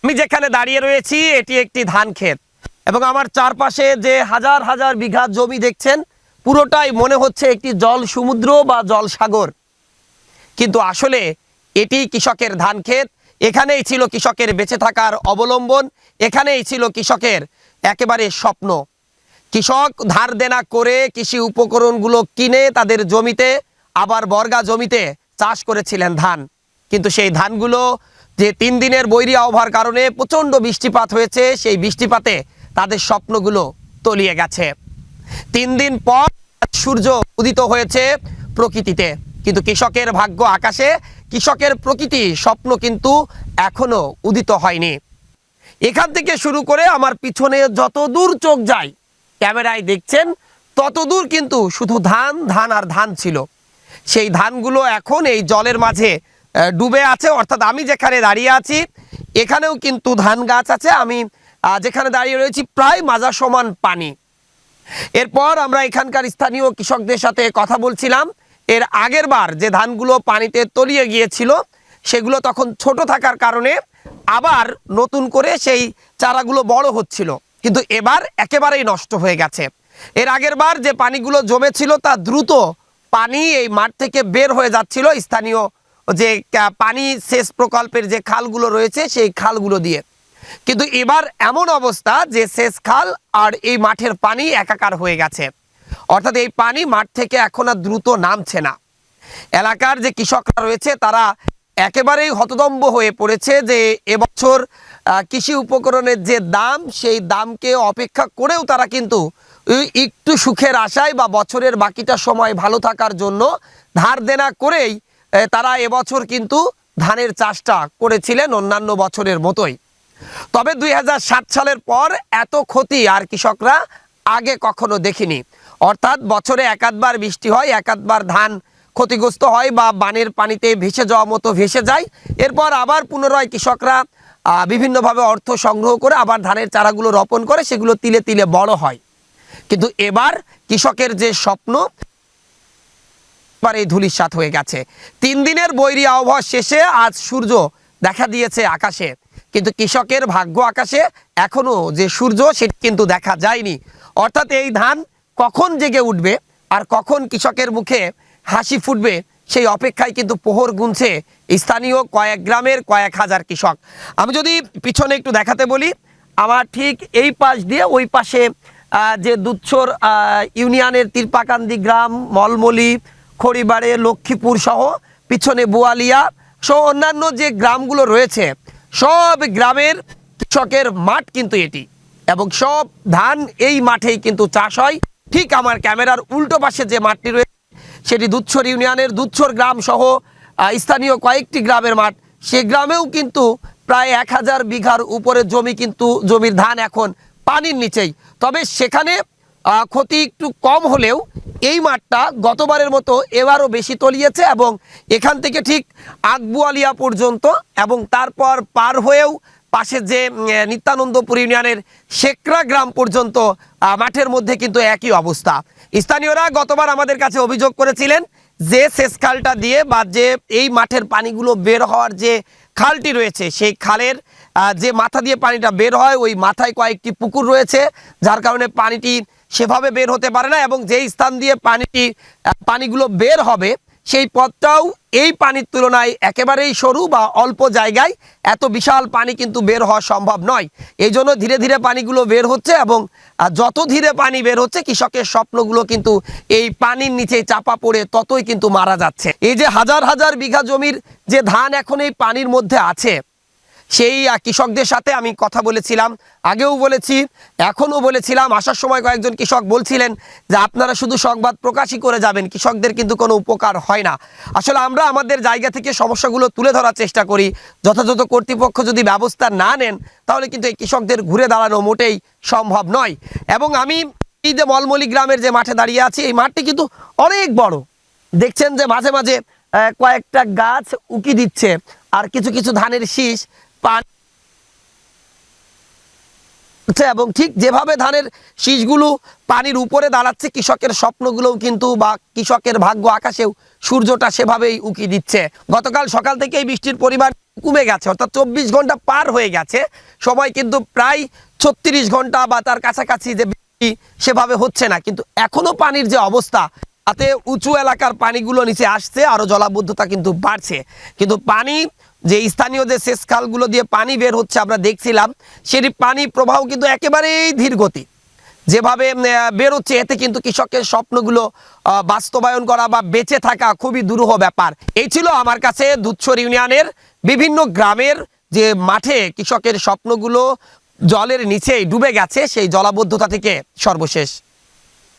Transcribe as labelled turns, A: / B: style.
A: আমি যেখানে দাঁড়িয়ে রয়েছি এটি একটি ধান ক্ষেত এবং আমার চারপাশে যে হাজার হাজার বিঘা জমি দেখছেন পুরোটাই মনে হচ্ছে একটি জল সমুদ্র বা জল সাগর, কিন্তু আসলে এটি কৃষকের ধান ক্ষেত। এখানেই ছিল কৃষকের বেঁচে থাকার অবলম্বন, এখানেই ছিল কৃষকের একেবারে স্বপ্ন। কৃষক ধার দেনা করে কৃষি উপকরণগুলো কিনে তাদের জমিতে আবার বর্গা জমিতে চাষ করেছিলেন ধান, কিন্তু সেই ধানগুলো যে 3 দিনের বৈরী আবহাওয়ার কারণে প্রচণ্ড বৃষ্টিপাত হয়েছে, সেই বৃষ্টিপাতে তাদের স্বপ্নগুলো তলিয়ে গেছে। 3 দিন পর সূর্য উদিত হয়েছে প্রকৃতিতে, কিন্তু কৃষকের ভাগ্য আকাশে, কৃষকের প্রকৃতি স্বপ্ন কিন্তু এখনো উদিত হয়নি। এখান থেকে শুরু করে আমার পিছনে যত দূর চোখ যায় ক্যামেরায় দেখছেন তত দূর কিন্তু শুধু ধান ধান আর ধান ছিল। সেই ধানগুলো এখন এই জলের মাঝে ডুবে আছে, অর্থাৎ আমি যেখানে দাঁড়িয়ে আছি এখানেও কিন্তু ধান গাছ আছে। আমি যেখানে দাঁড়িয়ে রয়েছি প্রায় মাজা সমান পানি। এরপর আমরা এখানকার স্থানীয় কৃষকদের সাথে কথা বলছিলাম। এর আগের বার যে ধানগুলো পানিতে তলিয়ে গিয়েছিল সেগুলো তখন ছোট থাকার কারণে আবার নতুন করে সেই চারাগুলো বড় হচ্ছিল, কিন্তু এবার একেবারেই নষ্ট হয়ে গেছে। এর আগের বার যে পানিগুলো জমেছিল তা দ্রুত পানি এই মাঠ থেকে বের হয়ে যাচ্ছিল স্থানীয় যে পানি সেচ প্রকল্পের যে খালগুলো রয়েছে সেই খালগুলো দিয়ে, কিন্তু এবার এমন অবস্থা যে সেচ খাল আর এই মাঠের পানি একাকার হয়ে গেছে, অর্থাৎ এই পানি মাঠ থেকে এখন আর দ্রুত নামছে না। এলাকার যে কৃষকরা রয়েছে তারা একেবারেই হতদম্ব হয়ে পড়েছে যে এবছর কৃষি উপকরণের যে দাম সেই দামকে অপেক্ষা করেও তারা কিন্তু একটু সুখের আশায় বা বছরের বাকিটা সময় ভালো থাকার জন্য ধার দেনা করেই তারা এবছর কিন্তু ধানের চাষটা করেছিলেন অন্যান্য বছরের মতোই। তবে 2007 সালের পর এত ক্ষতি আর কৃষকরা আগে কখনো দেখিনি, অর্থাৎ বছরে একাধবার বৃষ্টি হয়, একাধবার ধান ক্ষতিগ্রস্ত হয় বা বানের পানিতে ভেসে যাওয়া মতো ভেসে যায়, এরপর আবার পুনরায় কৃষকরা বিভিন্নভাবে অর্থ সংগ্রহ করে আবার ধানের চারাগুলো রোপণ করে, সেগুলো তিলে তিলে বড় হয়। কিন্তু এবার কৃষকের যে স্বপ্ন এই ধূলিসাৎ হয়ে গেছে। 3 দিনের বৈরী আবহাওয়া শেষে আজ সূর্য দেখা দিয়েছে আকাশে, কিন্তু কৃষকের ভাগ্য আকাশে এখনো যে সূর্য সেটা কিন্তু দেখা যায়নি। অর্থাৎ এই ধান কখন জেগে উঠবে আর কখন কৃষকের মুখে হাসি ফুটবে সেই অপেক্ষায় কিন্তু প্রহর গুনছে স্থানীয় কয়েক গ্রামের কয়েক হাজার কৃষক। আমি যদি পিছনে একটু দেখাতে বলি, আমার ঠিক এই পাশ দিয়ে ওই পাশে যে দুধছর ইউনিয়নের তিরপাকান্দি গ্রাম, মলমলি, খড়িবাড়ে, লক্ষ্মীপুর সহ পিছনে বোয়ালিয়া সহ অন্যান্য যে গ্রামগুলো রয়েছে সব গ্রামের কৃষকের মাঠ কিন্তু এটি, এবং সব ধান এই মাঠেই কিন্তু চাষ হয়। ঠিক আমার ক্যামেরার উল্টো পাশে যে মাঠটি রয়েছে সেটি দুধছর ইউনিয়নের দুধছর গ্রাম সহ স্থানীয় কয়েকটি গ্রামের মাঠ। সে গ্রামেও কিন্তু প্রায় 1000 বিঘার উপরে জমি, কিন্তু জমির ধান এখন পানির নিচেই। তবে সেখানে ক্ষতি একটু কম হলেও এই মাঠটা গতবারের মতো এবারও বেশি তলিয়েছে, এবং এখান থেকে ঠিক আকবুয়ালিয়া পর্যন্ত এবং তারপর পার হয়েও পাশে যে নিত্যানন্দপুর ইউনিয়নের শেকরা গ্রাম পর্যন্ত মাঠের মধ্যে কিন্তু একই অবস্থা। স্থানীয়রা গতবার আমাদের কাছে অভিযোগ করেছিলেন যে সেচ খালটা দিয়ে বা যে এই মাঠের পানিগুলো বের হওয়ার যে খালটি রয়েছে সেই খালের যে মাথা দিয়ে পানিটা বের হয় ওই মাথায় কয়েকটি পুকুর রয়েছে, যার কারণে পানিটি সেভাবে বের হতে পারে না, এবং যেই স্থান দিয়ে পানিগুলো বের হবে সেই পথটাও এই পানির তুলনায় একেবারেই সরু বা অল্প জায়গায় এত বিশাল পানি কিন্তু বের হওয়া সম্ভব নয়। এই জন্য ধীরে ধীরে পানিগুলো বের হচ্ছে, এবং যত ধীরে পানি বের হচ্ছে কৃষকের স্বপ্নগুলো কিন্তু এই পানির নিচে চাপা পড়ে ততই কিন্তু মারা যাচ্ছে। এই যে হাজার হাজার বিঘা জমির যে ধান এখন এই পানির মধ্যে আছে, সেই কৃষকদের সাথে আমি কথা বলেছিলাম, আগেও বলেছি এখনও বলেছিলাম। আসার সময় কয়েকজন কৃষক বলছিলেন যে আপনারা শুধু সংবাদ প্রকাশই করে যাবেন, কৃষকদের কিন্তু কোনো উপকার হয় না। আসলে আমরা আমাদের জায়গা থেকে সমস্যাগুলো তুলে ধরার চেষ্টা করি, যথাযথ কর্তৃপক্ষ যদি ব্যবস্থা না নেন তাহলে কিন্তু এই কৃষকদের ঘুরে দাঁড়ানো মোটেই সম্ভব নয়। এবং আমি এই যে মলমলি গ্রামের যে মাঠে দাঁড়িয়ে আছি, এই মাঠটি কিন্তু অনেক বড়, দেখছেন যে মাঝে মাঝে কয়েকটা গাছ উকি দিচ্ছে আর কিছু কিছু ধানের শীষ আচ্ছা, এবং ঠিক যেভাবে ধানের শীষগুলো পানির উপরে দাঁড়াচ্ছে, কৃষকের স্বপ্নগুলোও কিন্তু বা কৃষকের ভাগ্য আকাশেও সূর্যটা সেভাবেই উকি দিচ্ছে। গতকাল সকাল থেকেই বৃষ্টির পরিমাণ কমে গেছে, অর্থাৎ 24 ঘন্টা পার হয়ে গেছে, সময় কিন্তু প্রায় 36 ঘন্টা বা তার কাছাকাছি যে বৃষ্টি সেভাবে হচ্ছে না। কিন্তু এখনো পানির যে অবস্থা, তাতে উঁচু এলাকার পানিগুলো নিচে আসছে, আরো জলাবদ্ধতা কিন্তু বাড়ছে। কিন্তু পানি যে স্থানীয় যে সেচ খালগুলো দিয়ে পানি বের হচ্ছে আমরা দেখছিলাম, সেটি পানি প্রবাহ কিন্তু একেবারেই ধীর গতি যেভাবে বেরোচ্ছে, এতে কিন্তু কৃষকের স্বপ্নগুলো বাস্তবায়ন করা বা বেঁচে থাকা খুবই দুরূহ ব্যাপার। এই ছিল আমার কাছে দুধসর ইউনিয়নের বিভিন্ন গ্রামের যে মাঠে কৃষকের স্বপ্নগুলো জলের নিচেই ডুবে গেছে, সেই জলাবদ্ধতা থেকে সর্বশেষ